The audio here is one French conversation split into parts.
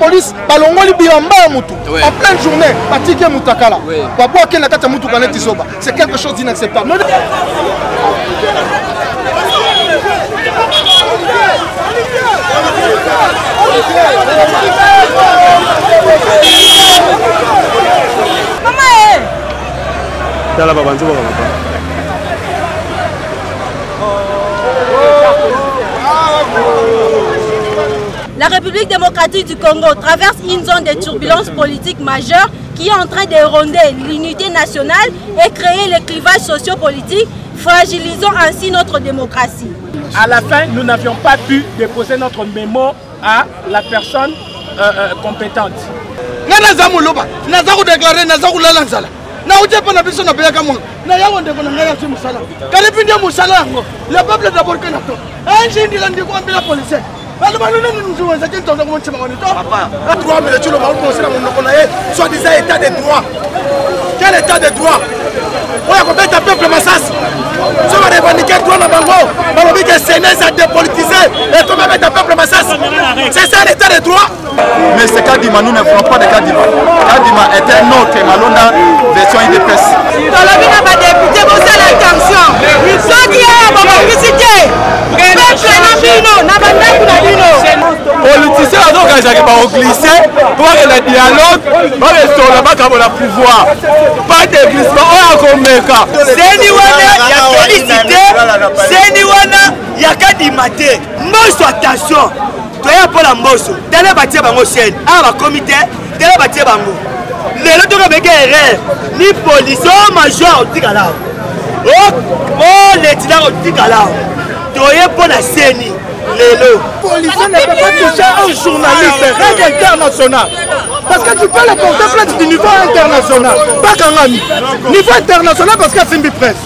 police balongoli bilamba mutu en pleine journée batiki mutakala babwa ke na kata mutu kaneti zoba c'est quelque chose d'inacceptable. La République démocratique du Congo traverse une zone de turbulence politique majeure qui est en train d'éroder l'unité nationale et créer les clivages sociopolitiques, fragilisant ainsi notre démocratie. À la fin, nous n'avions pas pu déposer notre mémo à la personne compétente. Soi-disant état de droit. Quel état de droit? On a combien de peuple Massas? Si on va revendiquer le droit dans Bango, on va dire que le Sénat s'est dépolitisé. Et comment mettre un peuple Massas? C'est ça l'état de droit? Mais ce Kadima, nous ne voulons pas de Kadima. Kadima est un autre Malonda version IDPS. Dans la vie de ma députée, vous avez l'intention. Ceux qui ont la publicité, politicien azokazaki baoglisse pour la dialogue baresola bakabola pouvoir pas de glissement oyo akomeka seni wana ya félicité seni wana ya Kadima te mboso attention toya mpola mboso tele batie bango chaîne awa bakomite tele batie bango lelo tokobeka erreur ni police o major otikala o letina otikala toye mpola seni. Le policier ne peut pas toucher un journaliste, règle internationale. Parce que tu peux le porter plainte du niveau international. Pas qu'un ami. Niveau international parce que c'est une presse.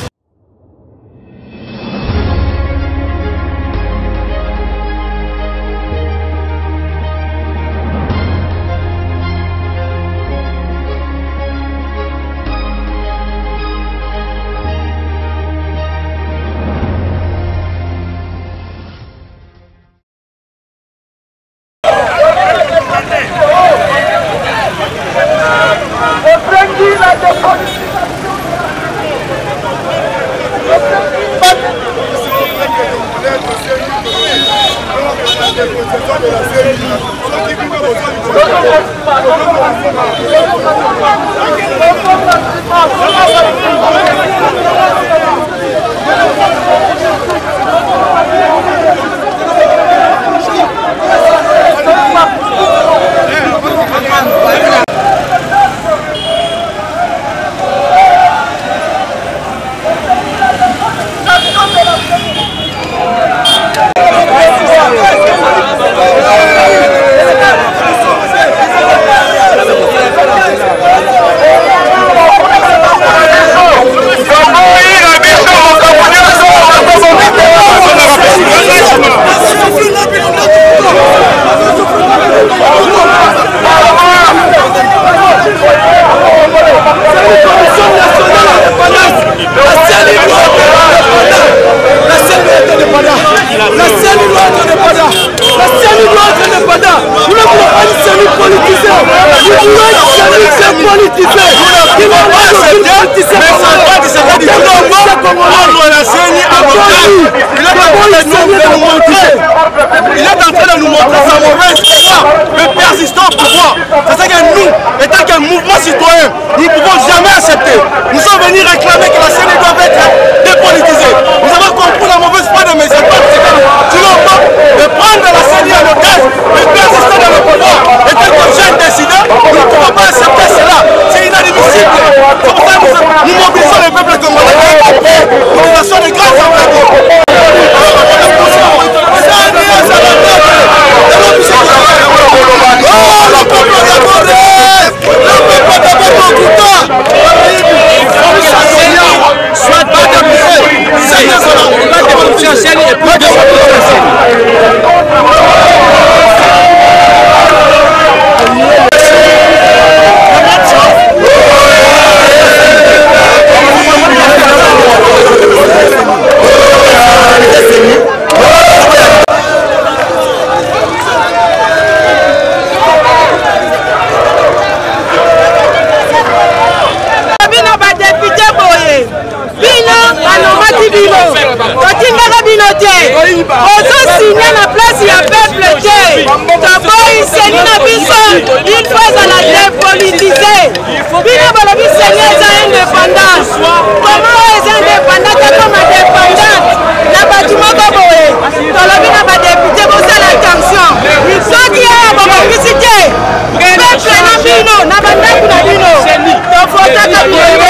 Il est en train de nous montrer sa mauvaise foi, mais persistant au pouvoir. C'est ça que nous, étant qu'un mouvement citoyen, nous ne pouvons jamais accepter. Nous sommes venus réclamer que la CENI doit être dépolitisée. Nous avons compris la mauvaise foi de mes états. Tu n'as pas de prendre la CENI à l'otage, mais persister dans le pouvoir. Et tel que j'ai décidé, nous ne pouvons pas accepter cela. C'est inadmissible. C'est pour ça que nous mobilisons le peuple congolais pour l'utilisation des grands engagements. te. Ozo signé na place ya peuple te. Toboyi seni na biso une fois à la dépolitisée. Bino balobi seni eza indépendance. Comment eza indépendante comme indépendante? Na batu moko boye. Tolobi na ba député bosala attention. Soki ya babongisi te. Peuple na bino na bandako na bino. Tofotaka boye.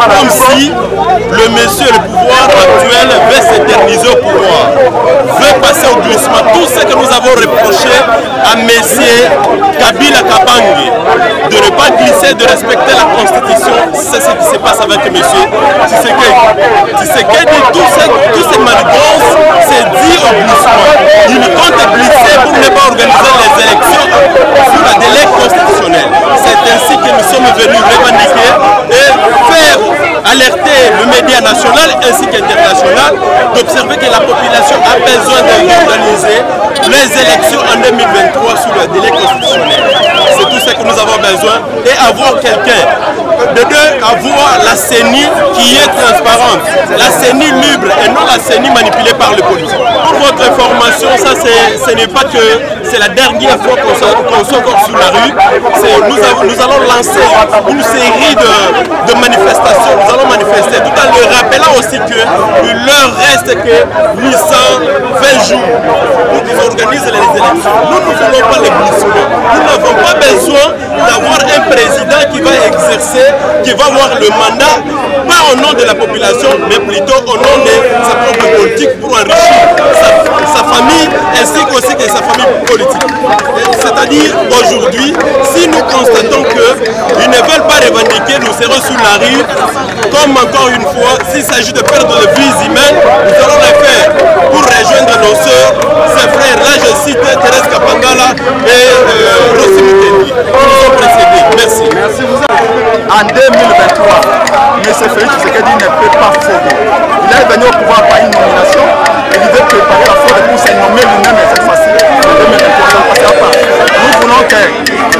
Comme si le monsieur, le pouvoir actuel veut s'éterniser au pouvoir, veut passer au glissement. Tout ce que nous avons reproché à Messier Kabila Kabange, de ne pas glisser, de respecter la Constitution, c'est ce qui se passe avec monsieur Tshisekedi. Tous ces manigances, c'est dit au glissement. Il compte glisser pour ne pas organiser les élections sous la délai constitutionnel. C'est ainsi que nous sommes venus revendiquer et faire alerter le média national ainsi qu'international d'observer que la population a besoin d'organiser les élections en 2023 sous le délai constitutionnel. C'est tout ce que nous avons besoin et avoir quelqu'un de deux, avoir la CENI qui est transparente, la CENI libre et non la CENI manipulée par les politiques. Pour votre information, ça ce n'est pas que c'est la dernière fois qu'on soit encore sur la rue. Nous allons lancer une série de manifestations. Nous allons manifester tout en leur rappelant aussi qu'il leur reste que 820 jours pour qu'ils organisent les élections. Nous ne voulons pas les glissements. Nous n'avons pas besoin d'avoir un président qui va exercer, qui va avoir le mandat, pas au nom de la population, mais plutôt au nom de sa propre politique pour enrichir sa famille ainsi qu'aussi que sa famille politique. C'est-à-dire aujourd'hui, si nous constatons qu'ils ne veulent pas revendiquer, nous serons sur la rue, comme encore une fois, s'il s'agit de perdre les vies humaines, nous allons le faire pour rejoindre nos sœurs, ses frères. Là, je cite Thérèse Kapangala et Rossi Muteni. Ils nous ont précédés. Merci. Merci. En 2023, M. Félix Tshisekedi ne peut pas frauder. Il est venu au pouvoir par une nomination et il veut préparer la fraude pour se nommer lui-même cette fois-ci. En 2023, ça ne passera pas. Nous voulons que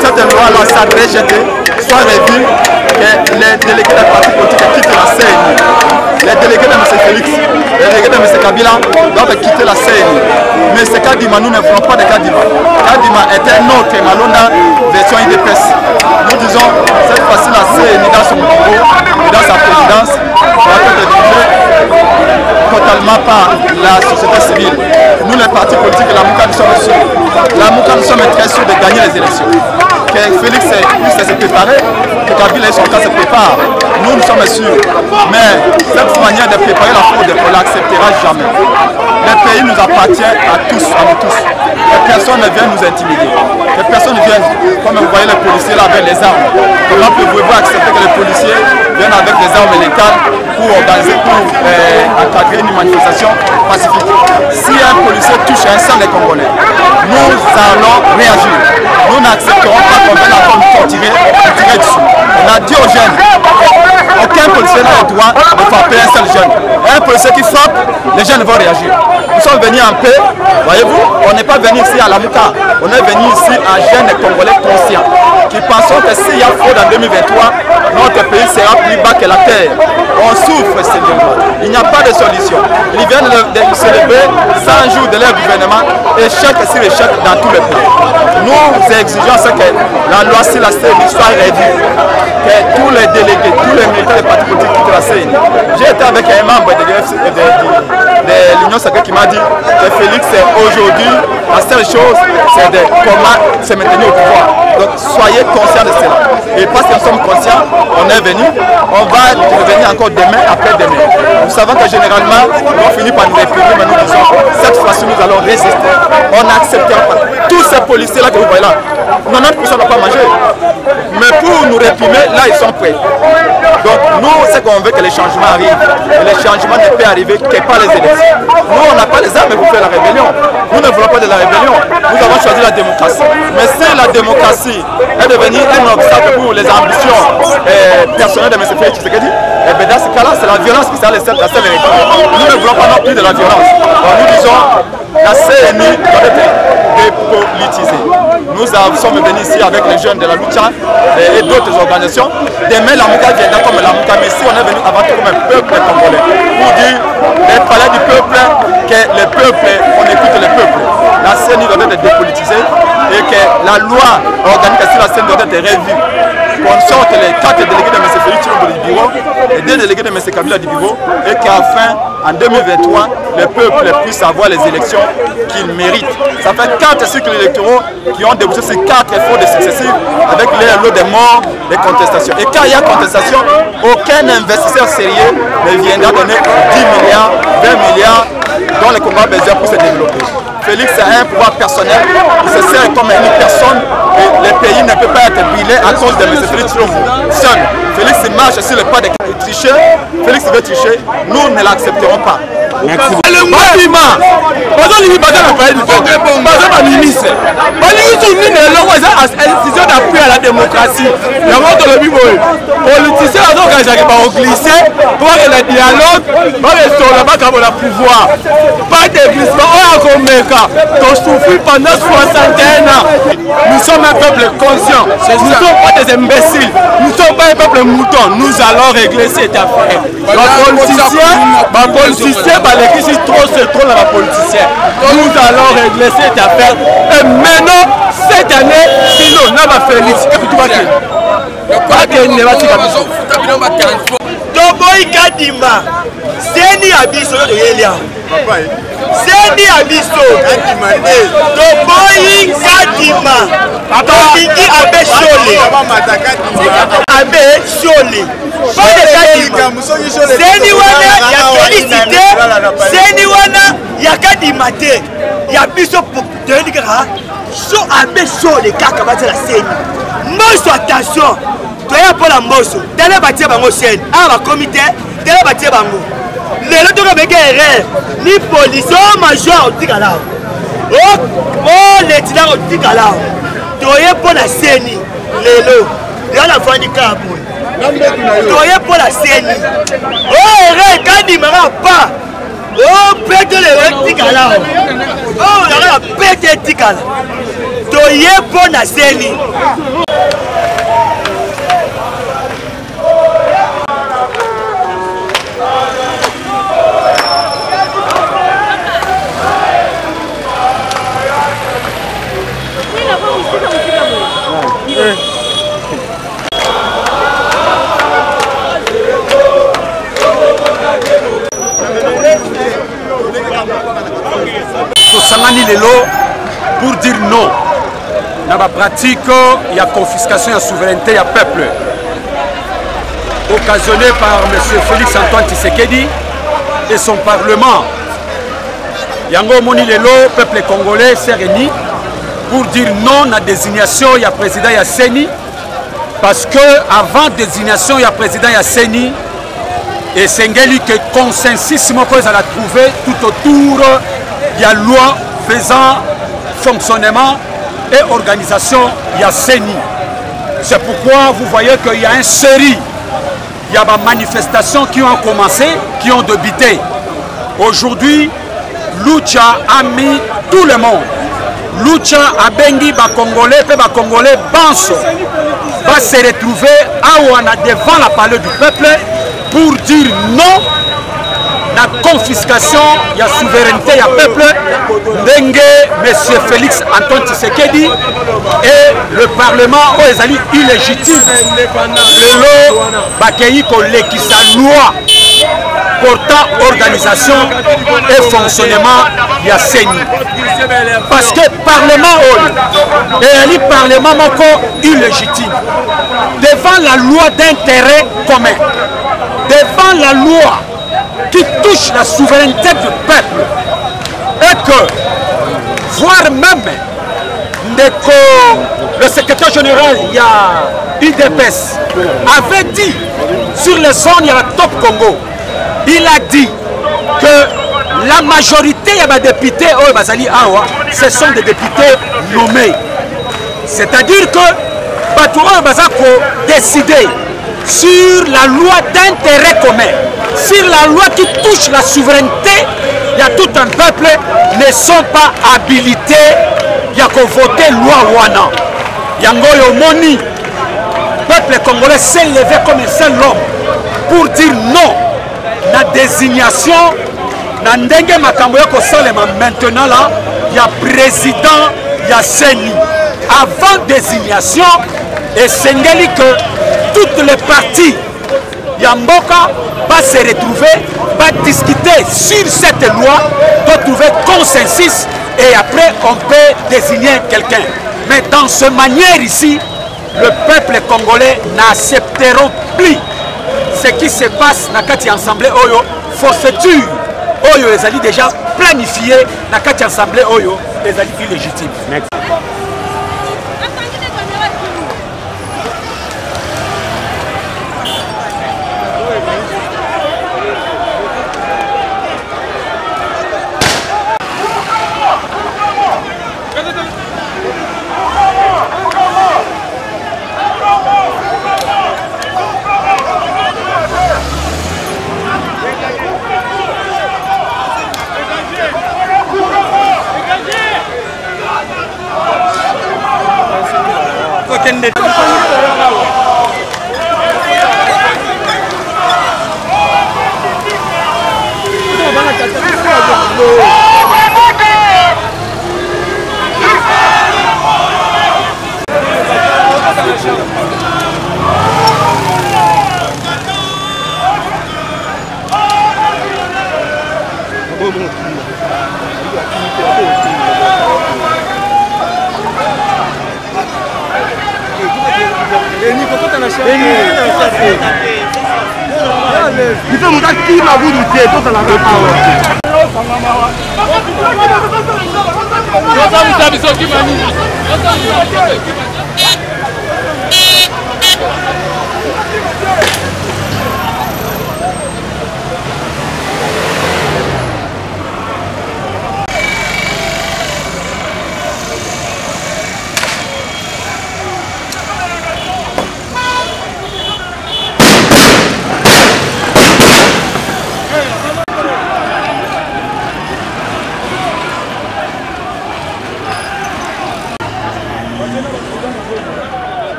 cette loi-là soit rejetée, soit revue, que les délégués des partis politiques quittent la CENI. Les délégués de M. Félix, les délégués de M. Kabila doivent quitter la CENI. Mais ce Kadima, nous ne voulons pas de Kadima. Kadima est un autre Malonda version IDPS. Nous disons, cette fois-ci, la CENI dans son bureau et dans sa présidence doit être dirigée totalement par la société civile. Nous, les partis politiques, la MOUCA, nous sommes sûrs. La MOUCA, nous sommes très sûrs de gagner les élections. Que Félix puisse se préparer, que Kabila et son cas se préparent. Nous sommes sûrs. Mais cette manière de préparer la fraude, on ne l'acceptera jamais. Le pays nous appartient à tous, à nous tous. Et personne ne vient nous intimider. Et personne ne vient, comme vous voyez les policiers là avec les armes. Comment pouvez-vous accepter que les policiers viennent avec des armes létales pour organiser, pour encadrer une manifestation pacifique? Si un policier touche un sang des Congolais, nous allons réagir. Nous n'accepterons pas qu'on vienne encore nous torturer, nous tirer dessus. On a dit aux jeunes, aucun policier n'a le droit de frapper un seul jeune. Un policier qui frappe, les jeunes vont réagir. Nous sommes venus en paix, voyez-vous, on n'est pas venu ici à la MOUCA, on est venu ici en jeunes Congolais conscients, qui pensons que s'il y a fraude en 2023, notre pays sera plus bas que la terre. On souffre, Seigneur. Il n'y a pas de solution. Ils viennent de célébrer 100 jours de leur gouvernement, échec sur échec dans tout le pays. Nous exigeons ce que la loi sur la CENI soit revue, que tous les délégués, tous les militaires des partis politiques quittent la CENI. Je J'ai été avec un membre de l'Union sacrée qui m'a dit que Félix, aujourd'hui, la seule chose, c'est de comment se maintenir au pouvoir. Donc soyez conscients de cela. Et parce que nous sommes conscients, on est venu, on va revenir encore demain, après-demain. Nous savons que généralement, on finit par nous réprimer, mais nous disons, cette fois-ci, nous allons résister. On n'acceptera pas. Tous ces policiers-là que vous voyez là, 90% n'ont pas mangé. Mais pour nous réprimer, là, ils sont prêts. Donc nous, c'est qu'on veut que les changements arrivent. Et les changements ne peuvent arriver que par les élections. Nous, on n'a pas les armes pour faire la rébellion. Nous ne voulons pas de la rébellion. Nous avons choisi la démocratie. Mais si la démocratie est devenue un obstacle pour les ambitions personnelles de M. Félix Tshisekedi, et bien dans ce cas-là, c'est la violence qui sera la seule vérité. Nous ne voulons pas non plus de la violence. Donc, nous disons, la CNI doit être dépolitisée. Nous sommes venus ici avec les jeunes de la Lucha et d'autres organisations. Demain, la Mouka viendra comme la Mouka, mais si on est venu avant tout comme un peuple congolais, pour dire les palais du peuple, que le peuple, on écoute le peuple. La CNI doit être dépolitisée et que la loi organique sur la CNI doit être revue. Qu'on sorte les 4 délégués de M. Félix Tshisekedi du bureau et 2 délégués de M. Kabila du bureau et qu'enfin, en 2023, le peuple puisse avoir les élections qu'il mérite. Ça fait 4 cycles électoraux qui ont débouché sur 4 efforts de successifs avec les lots de morts, des contestations. Et quand il y a contestation, aucun investisseur sérieux ne viendra donner 10 milliards, 20 milliards dont le Congo a besoin pour se développer. Félix a un pouvoir personnel, il se sert comme une personne et le pays ne peut pas être brûlé à cause de M. Félix seul. Félix marche sur le pas de tricher, Félix veut tricher, nous ne l'accepterons pas. Merci beaucoup. Institution d'appui à la démocratie. Politiciens ont glissé pour le dialogue, pour le pouvoir. Pas de glissement, on a souffert pendant 61 ans. Nous sommes un peuple conscient. Nous ne sommes pas des imbéciles. Nous ne sommes pas un peuple mouton. Nous allons régler cette affaire. Les politiciens, c'est trop dans la politicien. Nous allons régler cette affaire. Et maintenant, cette année, sinon, on va Félix. Toboy Kadima, Seni Abiso de Elia. Seni Abiso, Toboy Kadima, Tobiki Abe Chole, Abe Chole. Pas de Kadima. Seni Wana, ya félicité. Seni Wana, ya Kadima te. Ya Biso pour te dire, so Abe Chole, kaka bata la Seni. Mosso, attention. Toya pour la mosso. Dele batie bango chaîne. Ah ba comité, dele batie bango. Lelo to ka erreur. Ni police o major otikala. Oh letila otikala. Toye pour la CENI. Lelo. Lelo la fani kabo. Toye pour la CENI. Oh erreur kandi mara pas. Oh pète le otikala. Oh la pète otikala. Toye pour la CENI. Tosangani lelo pour dire non dans la pratique il y a confiscation, il y a souveraineté, il y a peuple occasionné par M. Félix Antoine Tshisekedi et son parlement. Yango moni lelo peuple congolais s'est réuni pour dire non à la désignation il y a président il y a CENI parce que avant désignation il y a président il y a CENI et Sengeli que consensus moko ça a trouvé tout autour il y a loi faisant fonctionnement et organisation, il y a CENI. C'est pourquoi vous voyez qu'il y a une série, il y a des manifestations qui ont commencé, qui ont débuté. Aujourd'hui, Lucha a mis tout le monde. Lucha a bengi ba Congolais, et ba Congolais Banso va se retrouver à Ouana devant la palais du peuple pour dire non. La confiscation, il y a souveraineté, il y a peuple. Dengue, M. Félix Antoine Tshisekedi et le Parlement, ils sont illégitimes. Le lot, Bakeyi, qui sa loi portant organisation et fonctionnement de la CENI. Parce que le Parlement est un Parlement illégitime. Devant la loi d'intérêt commun, devant la loi qui touche la souveraineté du peuple, et que, voire même, le secrétaire général, il y a UDPS, avait dit sur les zones, il y a la Top Congo, il a dit que la majorité des députés, ce sont des députés nommés. C'est-à-dire que Batouan Bazako décider sur la loi d'intérêt commun, sur la loi qui touche la souveraineté, il y a tout un peuple ne sont pas habilités à voter loi Wana. Yango Moni, peuple congolais s'est levé comme un seul homme pour dire non à la désignation. Maintenant là, il y a président, il y a CENI. Avant désignation, et c'est que toutes les parties Yamboka va se retrouver, va discuter sur cette loi, va trouver consensus et après on peut désigner quelqu'un. Mais dans ce manière ici, le peuple congolais n'acceptera plus ce qui se passe dans la Assemblée Oyo, forfaiture Oyo les alliés déjà planifié dans la Assemblée Oyo, les alliés illégitimes. Merci. Il faut montrer qui m'a voulu dire tout à la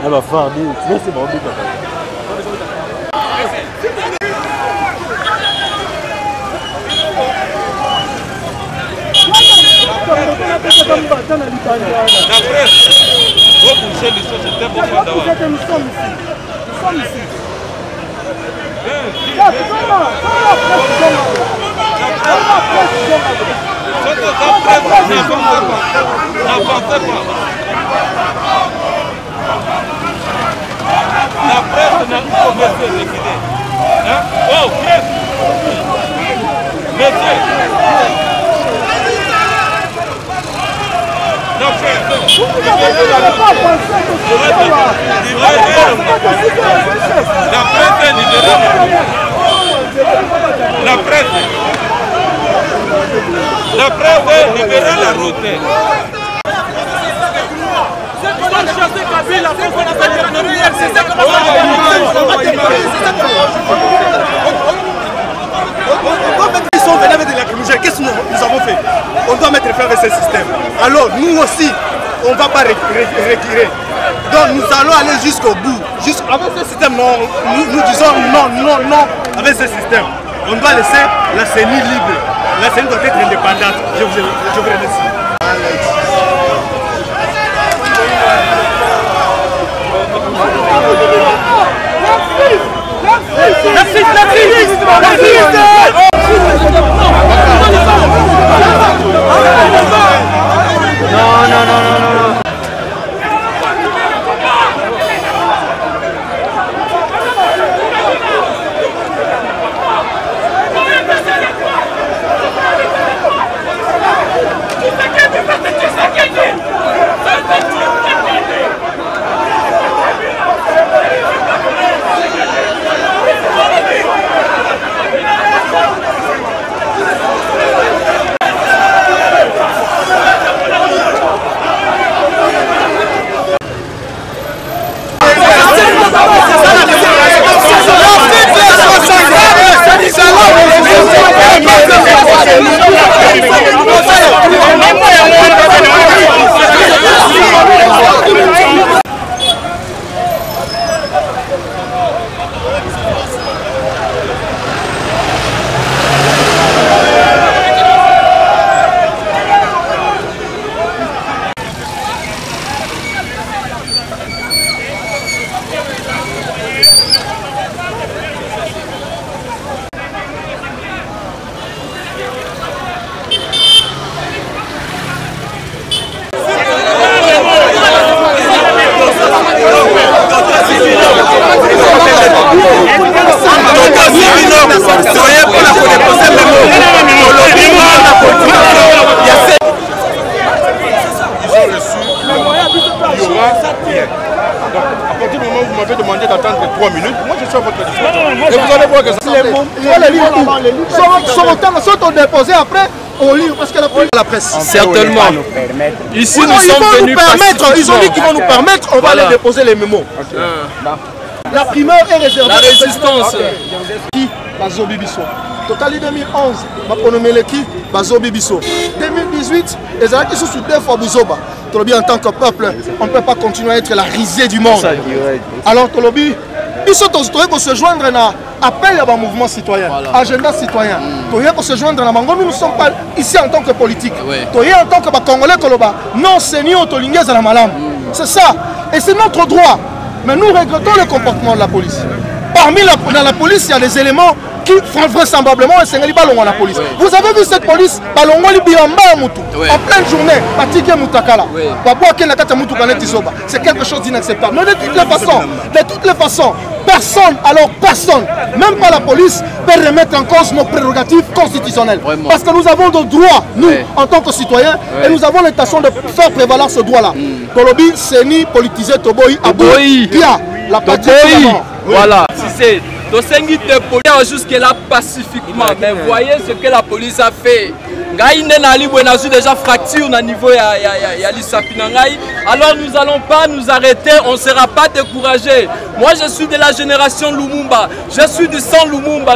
Elle va faire des... C'est bon, La presse n'a pas décidé. Oh, presse. Monsieur. La presse. La presse est libérée. La presse. La presse est libérée la route. Ils sont venus avec des lacrymogènes. Qu'est-ce que nous avons fait? On doit mettre fin avec ce système. Alors nous aussi, on ne va pas retirer. Donc nous allons aller jusqu'au bout. Avec ce système, non, nous disons non avec ce système. On doit laisser la CENI libre. La CENI doit être indépendante. Je vous remercie. La À partir du moment où vous m'avez demandé d'attendre 3 minutes, moi je suis à votre disposition. Et vous allez voir que ça. Sont déposés après au livre parce que la presse. Certainement. Ici nous sommes venus ils ont dit qu'ils vont nous permettre, on va aller déposer les mémos. La primeur est réservée. La résistance. Qui Bazo Bibiso. Total 2011, Maponomeleki, Bazo Bibiso. 2018, les Arabes qui sont sous 2 fois Bouzoba. Tolobi en tant que peuple, on ne peut pas continuer à être la risée du monde. Alors Tolobi, ils sont autorisés pour se joindre à appel à un mouvement citoyen, agenda citoyen. Pour se joindre à Mango, nous ne sommes pas ici en tant que politique. En tant que Congolais, non, Seigneur, Tolinguez à la Malam. C'est ça. Et c'est notre droit. Mais nous regrettons le comportement de la police. Dans la police, il y a des éléments qui, vraisemblablement, la police. Vous avez vu cette police en pleine journée, c'est quelque chose d'inacceptable. Mais de toutes les façons, personne, même pas la police, peut remettre en cause nos prérogatives constitutionnelles. Parce que nous avons des droits, nous, en tant que citoyens, et nous avons l'intention de faire prévaloir ce droit-là. Tolobi, Seni, politisé, Toboy, Aboy, Pia, la patrie. Voilà, si c'est Tosengi te police jusque-là pacifiquement. Mais voyez ce que la police a fait. On a déjà fracture au niveau de l'Issapinangaï. Alors nous n'allons pas nous arrêter, on ne sera pas découragé. Moi je suis de la génération Lumumba, je suis du sang Lumumba,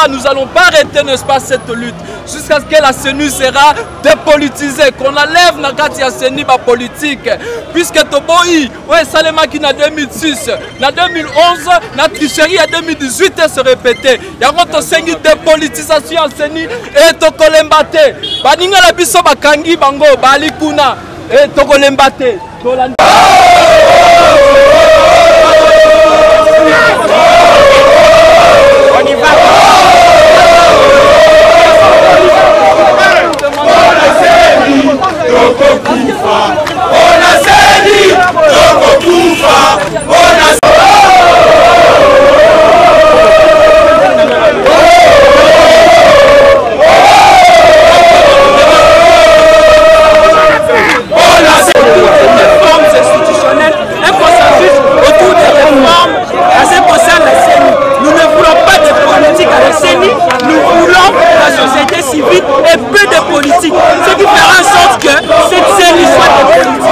nous n'allons pas arrêter, n'est-ce pas, cette lutte. Jusqu'à ce que la CENU sera dépolitisée, qu'on enlève la CENU politique. Puisque Toboï, Salema qui en 2006, en 2011, la tricherie en 2018 se répétait. Il y a une dépolitisation en CENU et Tokolembate. Baninga la biso bakangi bango balikuna et Tokolembate. On y va. Et peu de politique, ce qui fera en sorte que cette série soit de politique.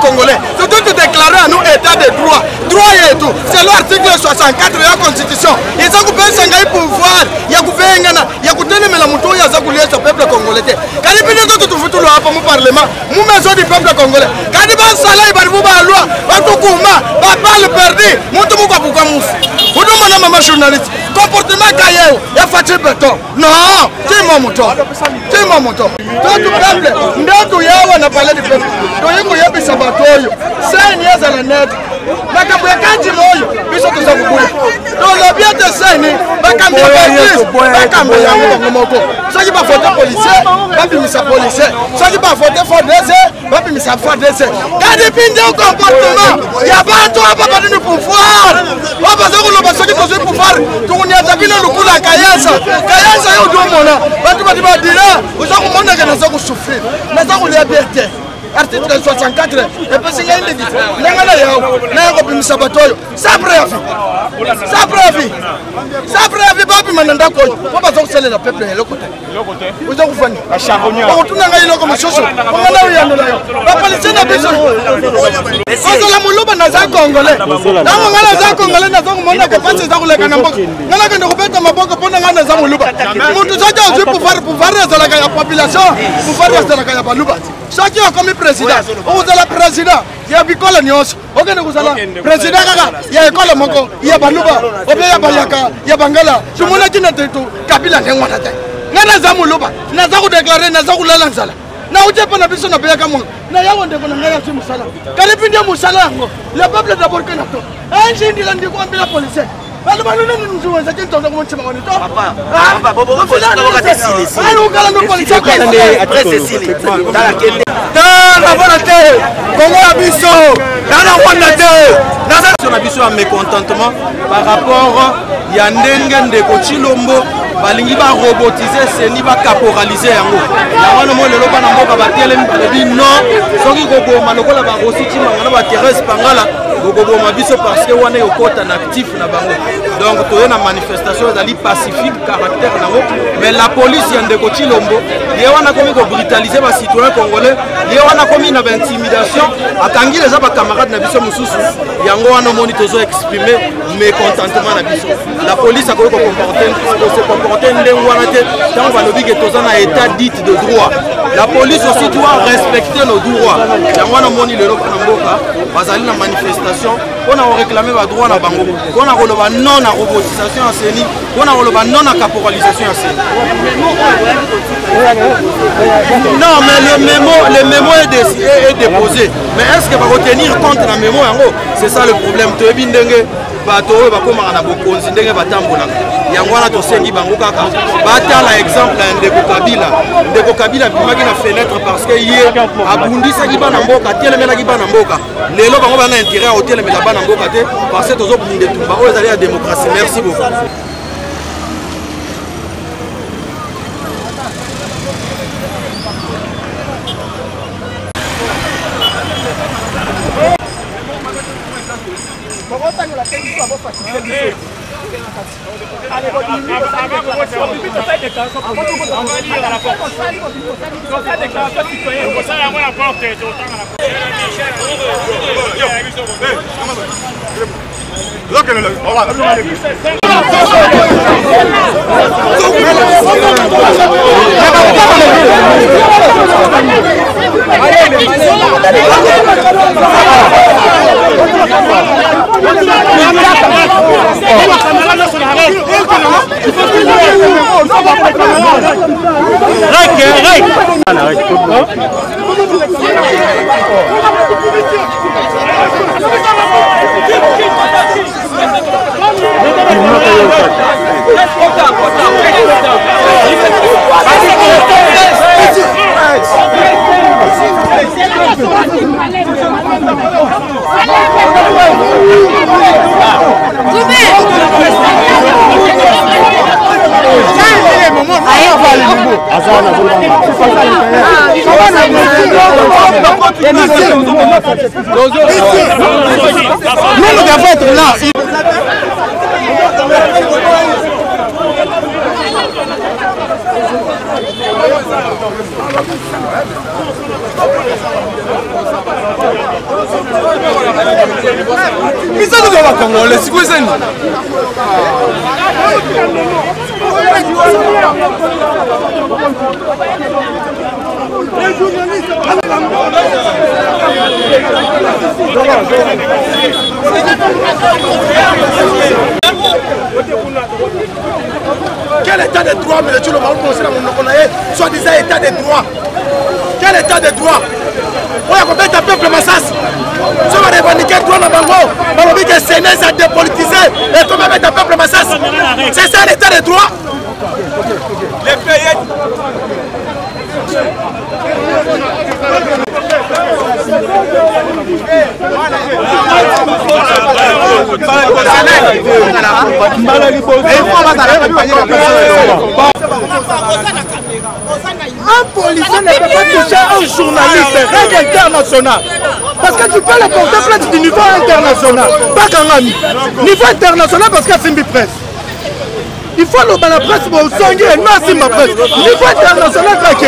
Congolais, c'est tout déclaré à nous état de droit. Droit et tout. C'est l'article 64 de la Constitution. Ils ont coupé un pouvoir. Il y a coupé un gana. Il y a coupé la mouton. Il y a coupé le peuple congolais. Quand il y a tout le parlement, nous maison du peuple congolais. Quand il y a un salaire, il y a une loi. Il y a perdu. Vous demandez maman journaliste. Comportement caillou. Il y a fatigué béton. Non. C'est mon mouton. C'est mon mouton. Tout le peuple. Nous avons parlé du peuple. Sabatoyo, 5 years à la net. Bakambuyakaji moyo, biso tuzakubuya. Donc le bien de Seni, bakambuya moko. Soki ba voter policier, babimisa policier. Soki ba voter FARDC, babimisa FARDC. Quand depuis le comportement, il y a pas toi pas de pouvoir. On va se basoki tozwi pouvoir tokunyazaki na lokula Kayanza yo domona bantu bati badira oza komonaka naza kosouffrir naza kolia bien te article 64 epesi ngai ndenge nanga na yao naya kobimisa bato oyo sa préavis babima na ndako oyo po baza kosalela peuple eloko te oza kofani bakotuna ngai eloko mosusu ongana oyandola yo bapolisie na biso kozala moloba naza congolais ntango ngai naza congolais naza komonaka mpasi eza koleka na mboka ngai nakende kobeta maboko mpona ngai naza moluba motu soki ozwi pouvoir ezalaka ya population pouvoir ezalaka ya baluba soki okomi président okozala président ya bikolo nyonso okende kozala président kaka ya ekole moko ya baluba obe ya bayaka ya bangala tomonaki na teto kabila nde ngwana te ngai naza moluba naza kodeklare naza kolala nzala nauti mpo na biso nabeyaka mongo na yango ndeko na ngai azwi mosala kalipi nde mosala yango le peuple d'abord ke na to enjindila ndiko ambila policier na biso ya mécontentement par rapport ya ndenge ndeko Chilombo balingi barobotize seni bakaporalize yango wana mo lelo bana mboka batelemi balobi non soki koboma lokola barosi Chimanga na baThérèse Pangala kokoboma biso parce que wana yokota na actif na bango donc toye na manifestation ezali pacifique caractère nango mais la police ya ndeko Chilombo ye wana komi kobrutalize bacitoyen congolais ye wana komi na baintimidation akangi eza bacamarade na biso mosusu yango wana omoni tozo exprimer mécontentement na biso la police akoki comporter ndenge wana te ntango balobi ke toza na état dit de droit la police aussi doit respecter nos droits yango wana omoni lelo na mboka bazali na manifestation mpona koréclame badroit na bango mpona koloba non na robotisation ya seni mpona koloba non na caporalisation ya seni non mais le mémo est déposé mais est-ce que va retenir compte na mémo yango c'est ça le problème toyebi ndenge bato oyo bakomaka na bokonzi ndenge batambolaka yango wana tosengi bango kaka batala exemple ya ndeko Kabila bimaki na fenêtre parce que ye abundisaki bana mboka atelemelaki bana mboka lelo bango bana intérêt ya kotelemela bana mboka te parce que tozobunda etumba oyo ezali ya démocratie. Merci beaucoup. Nous devons être là. Quel état de droit, mais tu le vas penser dans mon soi-disant état de droit. Quel état de droit? Oui, on va peuple Massas. Si on va revendiquer le droit dans Bango, on va dire que le Sénat a dépolitisé. Et comment mettre un peuple Massas? C'est ça l'état de droit? Les pays. Un policier ne peut pas toucher un journaliste, règle internationale. Parce que tu peux le porter plainte du niveau international. Pas qu'un ami. Niveau international parce que c'est une presse. Il faut le la presse pour soigner, non c'est ma presse. Niveau international, c'est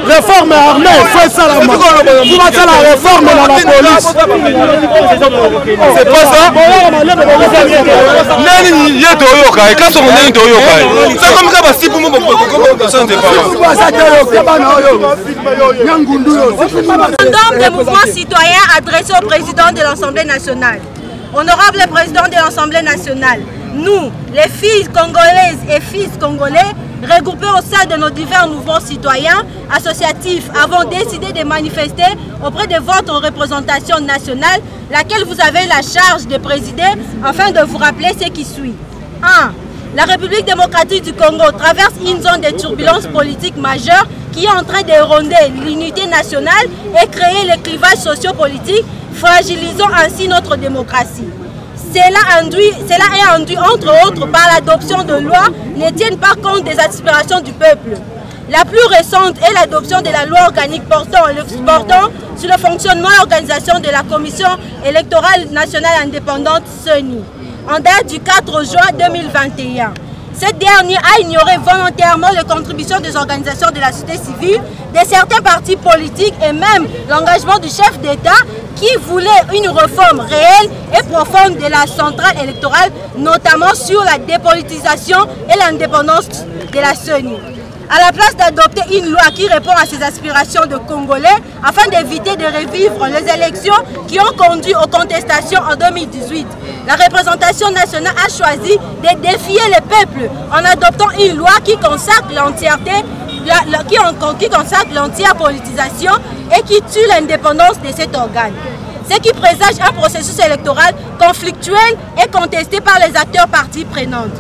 réforme armée, c'est ça la main. Tu vas faire la réforme dans la police. C'est pas ça. Nani yeto yoka, quand on est to yoka. Ça comme ça va si pour moi ça ne Mandat des mouvements citoyens adressé au président de l'Assemblée nationale. Honorable président de l'Assemblée nationale, nous, les filles congolaises et fils congolais, regroupés au sein de nos divers mouvements citoyens associatifs, avons décidé de manifester auprès de votre représentation nationale, laquelle vous avez la charge de présider, afin de vous rappeler ce qui suit. 1. La République démocratique du Congo traverse une zone de turbulence politique majeure qui est en train d'éroder l'unité nationale et créer les clivages sociopolitiques, fragilisant ainsi notre démocratie. Cela est induit entre autres par l'adoption de lois ne tiennent pas compte des aspirations du peuple. La plus récente est l'adoption de la loi organique portant sur le fonctionnement et l'organisation de la Commission électorale nationale indépendante CENI, en date du 4 juin 2021. Cette dernière a ignoré volontairement les contributions des organisations de la société civile, de certains partis politiques et même l'engagement du chef d'État qui voulait une réforme réelle et profonde de la centrale électorale, notamment sur la dépolitisation et l'indépendance de la CENI. À la place d'adopter une loi qui répond à ces aspirations de Congolais, afin d'éviter de revivre les élections qui ont conduit aux contestations en 2018, la représentation nationale a choisi de défier le peuple en adoptant une loi qui consacre l'entièreté, qui consacre l'entière politisation et qui tue l'indépendance de cet organe. Ce qui présage un processus électoral conflictuel et contesté par les acteurs parties prenantes.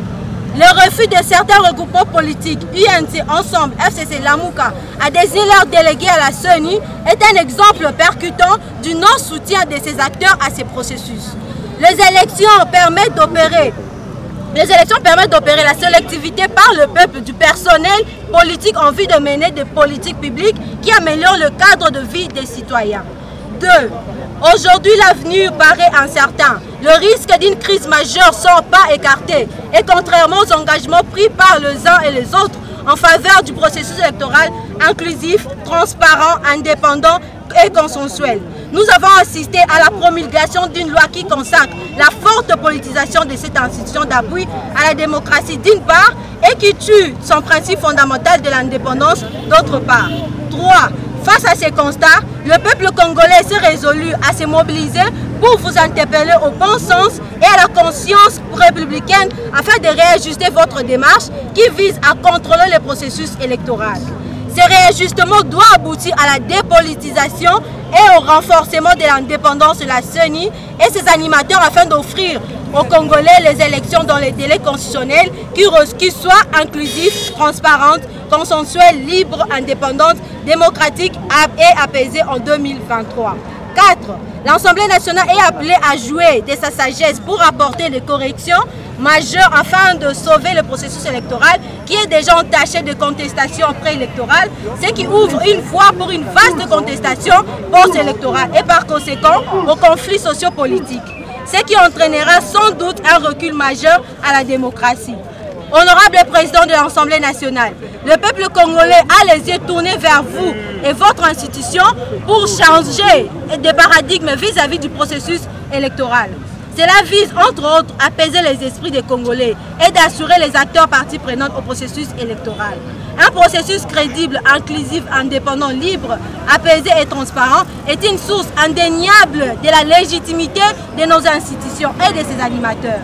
Le refus de certains regroupements politiques, UNC, Ensemble, FCC, Lamouka, à désigner leurs délégués à la CENI est un exemple percutant du non-soutien de ces acteurs à ces processus. Les élections permettent d'opérer la sélectivité par le peuple du personnel politique en vue de mener des politiques publiques qui améliorent le cadre de vie des citoyens. 2. Aujourd'hui, l'avenir paraît incertain. Le risque d'une crise majeure ne sont pas écartés. Et contrairement aux engagements pris par les uns et les autres en faveur du processus électoral inclusif, transparent, indépendant et consensuel, nous avons assisté à la promulgation d'une loi qui consacre la forte politisation de cette institution d'appui à la démocratie d'une part et qui tue son principe fondamental de l'indépendance d'autre part. 3. Face à ces constats, le peuple congolais s'est résolu à se mobiliser pour vous interpeller au bon sens et à la conscience républicaine afin de réajuster votre démarche qui vise à contrôler le processus électoral. Ce réajustement doit aboutir à la dépolitisation et au renforcement de l'indépendance de la CENI et ses animateurs afin d'offrir aux Congolais les élections dans les délais constitutionnels qui soient inclusifs, transparentes, consensuelles, libres, indépendantes, démocratiques et apaisées en 2023. 4. L'Assemblée nationale est appelée à jouer de sa sagesse pour apporter des corrections majeures afin de sauver le processus électoral qui est déjà entaché de contestations préélectorales, ce qui ouvre une voie pour une vaste contestation post-électorale et par conséquent aux conflits sociopolitiques, ce qui entraînera sans doute un recul majeur à la démocratie. Honorable président de l'Assemblée nationale, le peuple congolais a les yeux tournés vers vous et votre institution pour changer de paradigme vis-à-vis du processus électoral. Cela vise entre autres à apaiser les esprits des Congolais et d'assurer les acteurs parties prenantes au processus électoral. Un processus crédible, inclusif, indépendant, libre, apaisé et transparent est une source indéniable de la légitimité de nos institutions et de ses animateurs.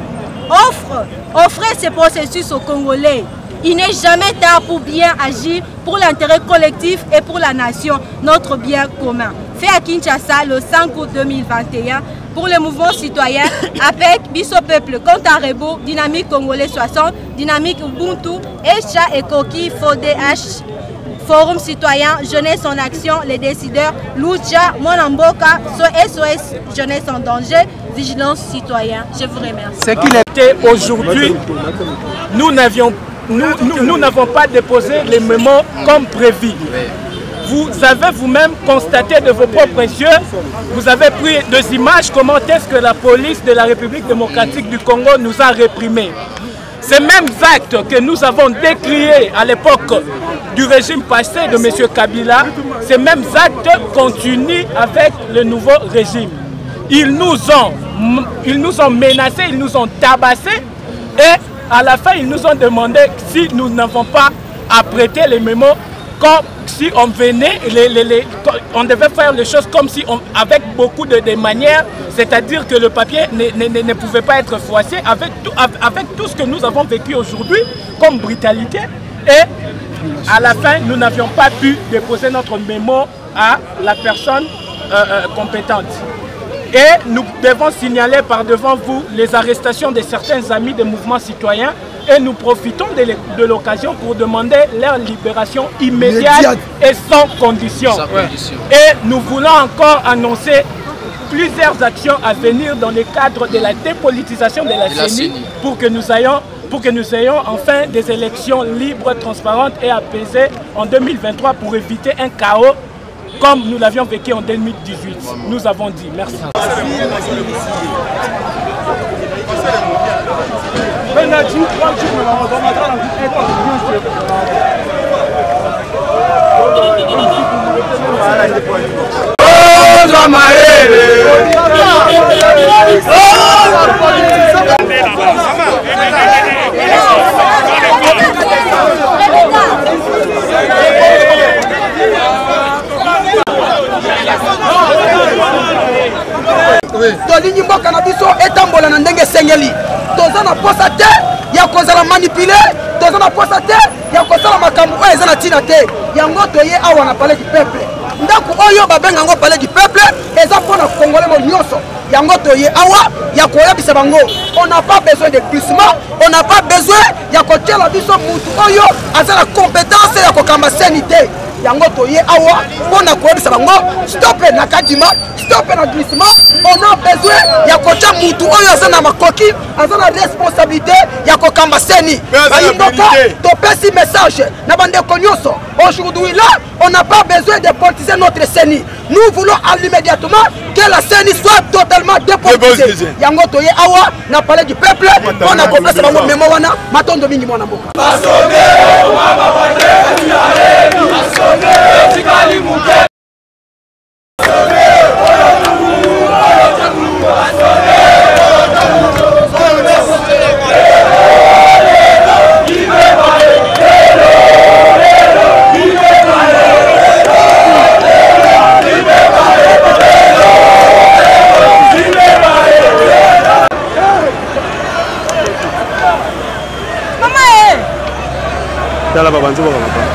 offrez ce processus aux Congolais. Il n'est jamais tard pour bien agir pour l'intérêt collectif et pour la nation, notre bien commun. Fait à Kinshasa le 5 août 2021 pour le mouvement citoyen APEC, Biso Peuple, Compte à Rebours, Dynamique Congolais 60, Dynamique Ubuntu, Echa et Koki, FODH, Forum Citoyen, Jeunesse en Action, les décideurs, Lucha, Monamboka, SOS Jeunesse en Danger, Vigilance Citoyen. Je vous remercie. Ce qu'il était aujourd'hui, nous n'avons pas déposé les mémos comme prévu. Vous avez vous-même constaté de vos propres yeux, vous avez pris des images, comment est-ce que la police de la République démocratique du Congo nous a réprimés. Ces mêmes actes que nous avons décriés à l'époque du régime passé de M. Kabila, ces mêmes actes continuent avec le nouveau régime. Ils nous ont menacés, ils nous ont tabassés et à la fin ils nous ont demandé si nous n'avons pas apprêté les mémos comme si on venait, on devait faire les choses comme si avec beaucoup de manières, c'est-à-dire que le papier ne pouvait pas être froissé avec tout ce que nous avons vécu aujourd'hui comme brutalité. Et à la fin, nous n'avions pas pu déposer notre mémo à la personne compétente. Et nous devons signaler par devant vous les arrestations de certains amis des mouvements citoyens et nous profitons de l'occasion pour demander leur libération immédiate et sans condition. Et nous voulons encore annoncer plusieurs actions à venir dans le cadre de la dépolitisation de la CENI pour que nous ayons enfin des élections libres, transparentes et apaisées en 2023 pour éviter un chaos comme nous l'avions vécu en 2018. Nous avons dit merci. tolingi mboka na biso etambola na ndenge esengeli toza na posa te ya kozala manipule toza na posa te ya kosala makambo oyo eza na ntina te yango toye awa na palais du peuple ndako oyo babenga yango palais du peuple eza mpona kongole mo nyonso yango toye awa ya koyebisa bango on n'a pas besoin de glissement on n'a pas besoin ya kotiela biso mutu oyo aza na compétence ya kokamba seni te yango toye awa mpona koyebisa bango stop na kadima stop na glissement on a besoin ya kotia mutu oyo aza na makoki aza na responsabilité ya kokamba seni bayindoka topesi message na bandeko nyonso aujourd'hui là on n'a pas besoin de politiser notre CENI nous voulons immédiatement que la CENI soit totalement dépolitisée yango toye awa na palais du peuple on a complété bango memo wana matondo mingi mwana mboka Tala babanzi baka